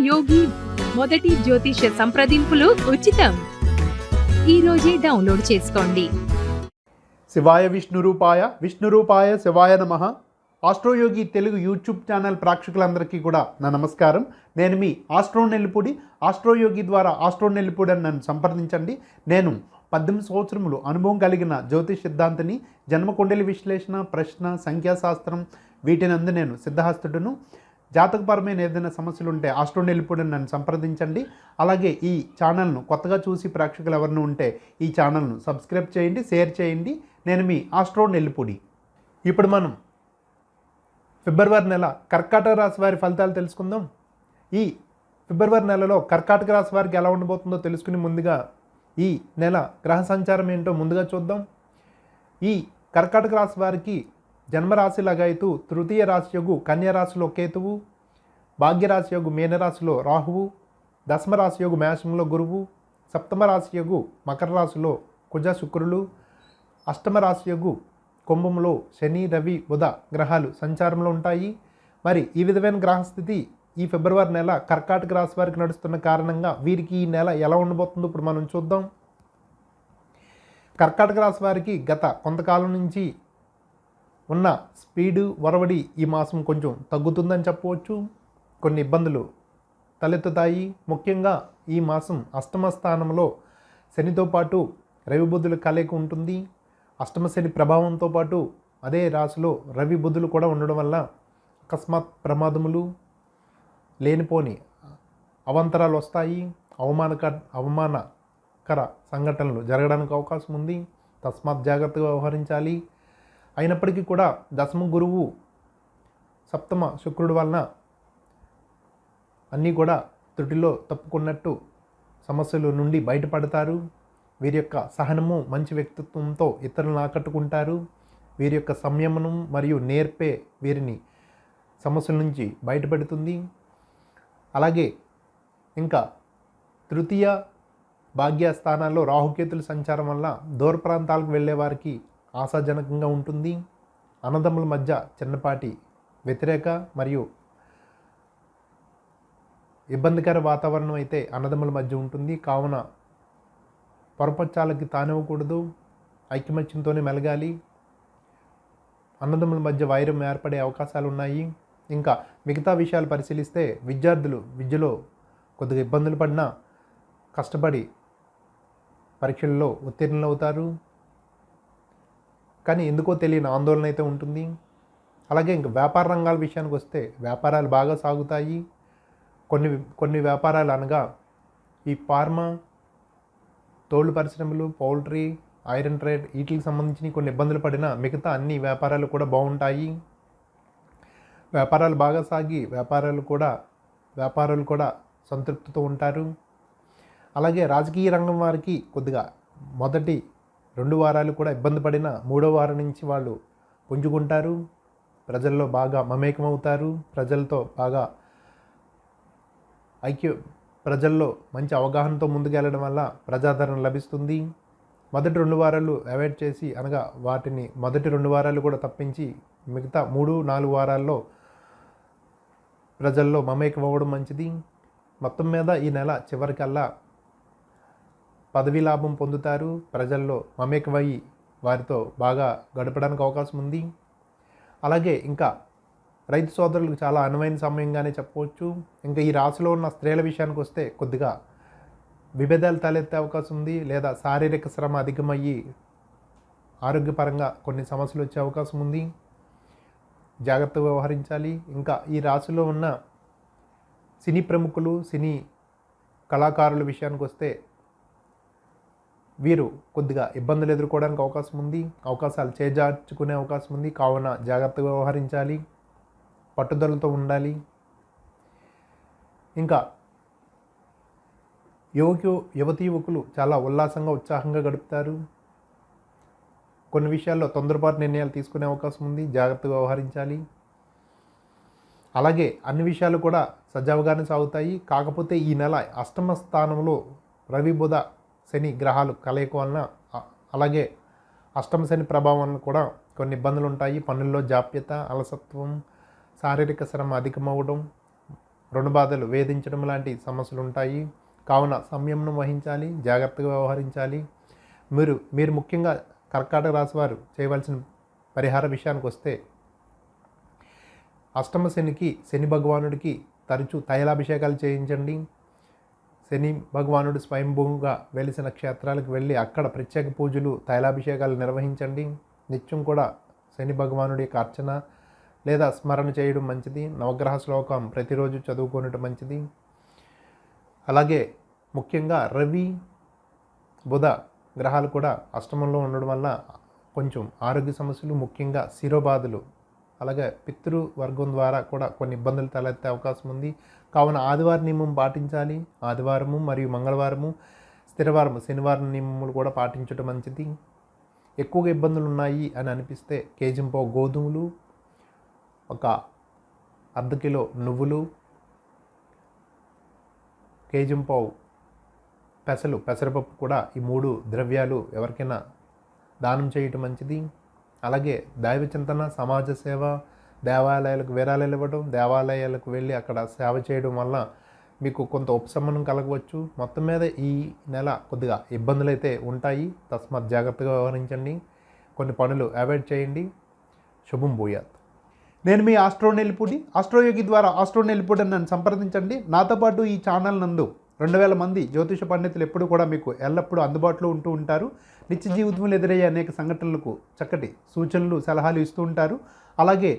యోగి మొదటి జ్యోతిష సంప్రదింపులు ఉచితం. ఈ రోజే డౌన్లోడ్ చేసుకోండి. శివాయ విష్ణురూపాయ శివాయ నమః. ఆస్ట్రోయోగి తెలుగు యూట్యూబ్ ఛానల్ ప్రేక్షకులందరికీ కూడా నా నమస్కారం. నేను మీ ఆస్ట్రో నెల్లిపూడి. ఆస్ట్రోయోగి ద్వారా ఆస్ట్రో నెల్లిపూడి అని నన్ను సంప్రదించండి. నేను 18 సంవత్సరములు అనుభవం కలిగిన జ్యోతిష్ సిద్ధాంతిని. జన్మకుండలి విశ్లేషణ, ప్రశ్న, సంఖ్యాశాస్త్రం వీటినందు నేను సిద్ధహస్తుడును. జాతకపరమైన ఏదైనా సమస్యలు ఉంటే ఆస్ట్రో నెల్లిపూడి నన్ను సంప్రదించండి. అలాగే ఈ ఛానల్ను కొత్తగా చూసి ప్రేక్షకులు ఎవరిని ఉంటే ఈ ఛానల్ను సబ్స్క్రైబ్ చేయండి, షేర్ చేయండి. నేను మీ ఆస్ట్రో నెల్లిపూడి. ఇప్పుడు మనం ఫిబ్రవరి నెల కర్కాటక రాశి వారి ఫలితాలు తెలుసుకుందాం. ఈ ఫిబ్రవరి నెలలో కర్కాటక రాశి వారికి ఎలా ఉండబోతుందో తెలుసుకుని ముందుగా ఈ నెల గ్రహ సంచారం ఏంటో ముందుగా చూద్దాం. ఈ కర్కాటక రాశి వారికి జన్మరాశి లగాయతు, తృతీయ రాశి యొగు కన్యా రాశిలో కేతువు, భాగ్యరాశి యొగు మీనరాశిలో రాహువు, దశమ రాశి యొగు మేషంలో గురువు, సప్తమ రాశి యొగు మకర రాశిలో కుజ శుక్రులు, అష్టమ రాశి యొగు కుంభంలో శని, రవి, బుధ గ్రహాలు సంచారంలో ఉంటాయి. మరి ఈ విధమైన గ్రహస్థితి ఈ ఫిబ్రవరి నెల కర్కాటక రాశి వారికి నడుస్తున్న కారణంగా వీరికి ఈ నెల ఎలా ఉండబోతుందో ఇప్పుడు మనం చూద్దాం. కర్కాటక రాశి వారికి గత కొంతకాలం నుంచి ఉన్న స్పీడు, వరవడి ఈ మాసం కొంచెం తగ్గుతుందని చెప్పవచ్చు. కొన్ని ఇబ్బందులు తలెత్తుతాయి. ముఖ్యంగా ఈ మాసం అష్టమ స్థానంలో శనితో పాటు రవి బుధుల కలయిక ఉంటుంది. అష్టమ శని ప్రభావంతో పాటు అదే రాశిలో రవి బుధులు కూడా ఉండడం వల్ల అకస్మాత్ ప్రమాదములు, లేనిపోని అవాంతరాలు వస్తాయి. అవమానకర సంఘటనలు జరగడానికి అవకాశం ఉంది. తస్మాత్ జాగ్రత్తగా వ్యవహరించాలి. అయినప్పటికీ కూడా దశమ గురువు, సప్తమ శుక్రుడు వలన అన్నీ కూడా త్రుటిలో తప్పుకున్నట్టు సమస్యల నుండి బయటపడతారు. వీరి యొక్క సహనము, మంచి వ్యక్తిత్వంతో ఇతరులను ఆకట్టుకుంటారు. వీరి యొక్క సంయమనం మరియు నేర్పే వీరిని సమస్యల నుంచి బయటపెడుతుంది. అలాగే ఇంకా తృతీయ భాగ్య స్థానాల్లో రాహుకేతుల సంచారం వల్ల దూర ప్రాంతాలకు వెళ్ళే వారికి ఆశాజనకంగా ఉంటుంది. అన్నదమ్ముల మధ్య చిన్నపాటి వ్యతిరేక మరియు ఇబ్బందికర వాతావరణం అయితే అన్నదమ్ముల మధ్య ఉంటుంది. కావున పొరపచ్చాలకి తానివ్వకూడదు. ఐకమత్యంతోనే మెలగాలి. అన్నదమ్ముల మధ్య వైరం ఏర్పడే అవకాశాలు ఉన్నాయి. ఇంకా మిగతా విషయాలు పరిశీలిస్తే విద్యార్థులు విద్యలో కొద్దిగా ఇబ్బందులు పడినా కష్టపడి పరీక్షల్లో ఉత్తీర్ణులవుతారు. కానీ ఎందుకో తెలియని ఆందోళన అయితే ఉంటుంది. అలాగే ఇంకా వ్యాపార రంగాల విషయానికి వస్తే వ్యాపారాలు బాగా సాగుతాయి. కొన్ని వ్యాపారాలు అనగా ఈ ఫార్మా, తోళ్ళు పరిశ్రమలు, పౌల్ట్రీ, ఐరన్ ట్రేడ్ వీటికి సంబంధించి కొన్ని ఇబ్బందులు పడినా మిగతా అన్ని వ్యాపారాలు కూడా బాగుంటాయి. వ్యాపారాలు బాగా సాగి వ్యాపారులు కూడా సంతృప్తితో ఉంటారు. అలాగే రాజకీయ రంగం వారికి కొద్దిగా మొదటి 2 వారాలు కూడా ఇబ్బంది పడినా 3వ వారం నుంచి వాళ్ళు పుంజుకుంటారు. ప్రజల్లో బాగా మమేకమవుతారు. ప్రజలతో బాగా ప్రజల్లో మంచి అవగాహనతో ముందుకెళ్ళడం వల్ల ప్రజాదరణ లభిస్తుంది. మొదటి 2 వారాలు అవాయిడ్ చేసి, అనగా వాటిని మొదటి 2 వారాలు కూడా తప్పించి మిగతా 3, 4 వారాల్లో ప్రజల్లో మమేకం అవ్వడం మంచిది. మొత్తం మీద ఈ నెల చివరికల్లా పదవీ లాభం పొందుతారు. ప్రజల్లో మమేకమయ్యి వారితో బాగా గడపడానికి అవకాశం ఉంది. అలాగే ఇంకా రైతు సోదరులకు చాలా అనువైన సమయంగానే చెప్పవచ్చు. ఇంకా ఈ రాశిలో ఉన్న స్త్రీల విషయానికి వస్తే కొద్దిగా విభేదాలు తలెత్తే అవకాశం ఉంది. లేదా శారీరక శ్రమ అధికమయ్యి ఆరోగ్యపరంగా కొన్ని సమస్యలు వచ్చే అవకాశం ఉంది. జాగ్రత్తగా వ్యవహరించాలి. ఇంకా ఈ రాశిలో ఉన్న సినీ ప్రముఖులు, సినీ కళాకారుల విషయానికి వస్తే వీరు కొద్దిగా ఇబ్బందులు ఎదుర్కోవడానికి అవకాశం ఉంది. అవకాశాలు చేజార్చుకునే అవకాశం ఉంది. కావున జాగ్రత్తగా వ్యవహరించాలి. పట్టుదలతో ఉండాలి. ఇంకా యువతీ యువకులు చాలా ఉల్లాసంగా, ఉత్సాహంగా గడుపుతారు. కొన్ని విషయాల్లో తొందరపాటు నిర్ణయాలు తీసుకునే అవకాశం ఉంది. జాగ్రత్తగా వ్యవహరించాలి. అలాగే అన్ని విషయాలు కూడా సజావుగానే సాగుతాయి. కాకపోతే ఈ నెల అష్టమ స్థానంలో రవి, బుధ, శని గ్రహాలు కలయిక వలన, అలాగే అష్టమ శని ప్రభావం వలన కూడా కొన్ని ఇబ్బందులు ఉంటాయి. పనుల్లో జాప్యత, అలసత్వం, శారీరక శ్రమ అధికమవడం, రుణ బాధలు వేధించడం లాంటి సమస్యలు ఉంటాయి. కావున సంయమనం వహించాలి, జాగ్రత్తగా వ్యవహరించాలి. మీరు ముఖ్యంగా కర్కాటక రాశి వారు చేయవలసిన పరిహార విషయానికి వస్తే, అష్టమ శనికి శని భగవానుడికి తరచూ తైలాభిషేకాలు చేయించండి. శని భగవానుడు స్వయంభూగా వెలిసిన క్షేత్రాలకు వెళ్ళి అక్కడ ప్రత్యేక పూజలు, తైలాభిషేకాలు నిర్వహించండి. నిత్యం కూడా శని భగవానుడి యొక్క అర్చన లేదా స్మరణ చేయడం మంచిది. నవగ్రహ శ్లోకం ప్రతిరోజు చదువుకోవడం మంచిది. అలాగే ముఖ్యంగా రవి, బుధ గ్రహాలు కూడా అష్టమంలో ఉండడం వల్ల కొంచెం ఆరోగ్య సమస్యలు, ముఖ్యంగా శిరోబాధలు, అలాగే పితృవర్గం ద్వారా కూడా కొన్ని ఇబ్బందులు తలెత్తే అవకాశం ఉంది. కావున ఆదివారం నియమం పాటించాలి. ఆదివారము మరియు మంగళవారము, స్థిరవారము శనివారం నియమములు కూడా పాటించడం మంచిది. ఎక్కువగా ఇబ్బందులు ఉన్నాయి అని అనిపిస్తే కేజీంపావు గోధుమలు, ఒక అర్ధ కిలో నువ్వులు, కేజీంపావు పెసరపప్పు కూడా, ఈ 3 ద్రవ్యాలు ఎవరికైనా దానం చేయటం మంచిది. అలాగే దైవ చింతన, సమాజ సేవ, దేవాలయాలకు విరాళాలు ఇవ్వడం, దేవాలయాలకు వెళ్ళి అక్కడ సేవ చేయడం వల్ల మీకు కొంత ఉపశమనం కలగవచ్చు. మొత్తం మీద ఈ నెల కొద్దిగా ఇబ్బందులు అయితే ఉంటాయి. తస్మాత్ జాగ్రత్తగా వ్యవహరించండి. కొన్ని పనులు అవాయిడ్ చేయండి. శుభం భూయాత్. నేను మీ ఆస్ట్రోనెల్లిపూడి. ఆస్ట్రోయోగి ద్వారా ఆస్ట్రోనెల్లిపూడి నన్ను సంప్రదించండి. నాతో పాటు ఈ ఛానల్ నందు 2000 మంది జ్యోతిష పండితులు ఎప్పుడు కూడా మీకు ఎల్లప్పుడూ అందుబాటులో ఉంటూ ఉంటారు. నిత్య జీవితంలో ఎదురయ్యే అనేక సంఘటనలకు చక్కటి సూచనలు, సలహాలు ఇస్తూ ఉంటారు. అలాగే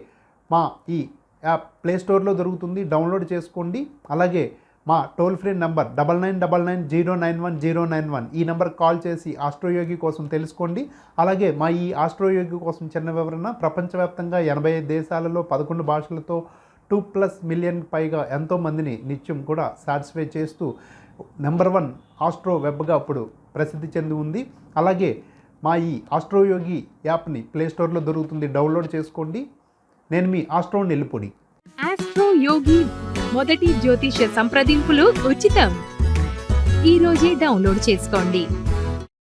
మా ఈ యాప్ ప్లేస్టోర్లో దొరుకుతుంది, డౌన్లోడ్ చేసుకోండి. అలాగే మా టోల్ ఫ్రీ నెంబర్ 9999091091 ఈ నెంబర్కి కాల్ చేసి ఆస్ట్రోయోగి కోసం తెలుసుకోండి. అలాగే మా ఈ ఆస్ట్రోయోగి కోసం చిన్న వివరణ: ప్రపంచవ్యాప్తంగా 85 దేశాలలో 11 భాషలతో 2+ మిలియన్ పైగా ఎంతోమందిని నిత్యం కూడా సాటిస్ఫై చేస్తూ #1 ఆస్ట్రో వెబ్గా ఇప్పుడు ప్రసిద్ధి చెంది ఉంది. అలాగే మా ఈ ఆస్ట్రోయోగి యాప్ని ప్లేస్టోర్లో దొరుకుతుంది, డౌన్లోడ్ చేసుకోండి. నేను మీ ఆస్ట్రోనెల్లిపూడి. ఆస్ట్రో యోగి మొదటి జ్యోతిష సంప్రదింపులు ఉచితం. ఈ రోజే డౌన్లోడ్ చేసుకోండి.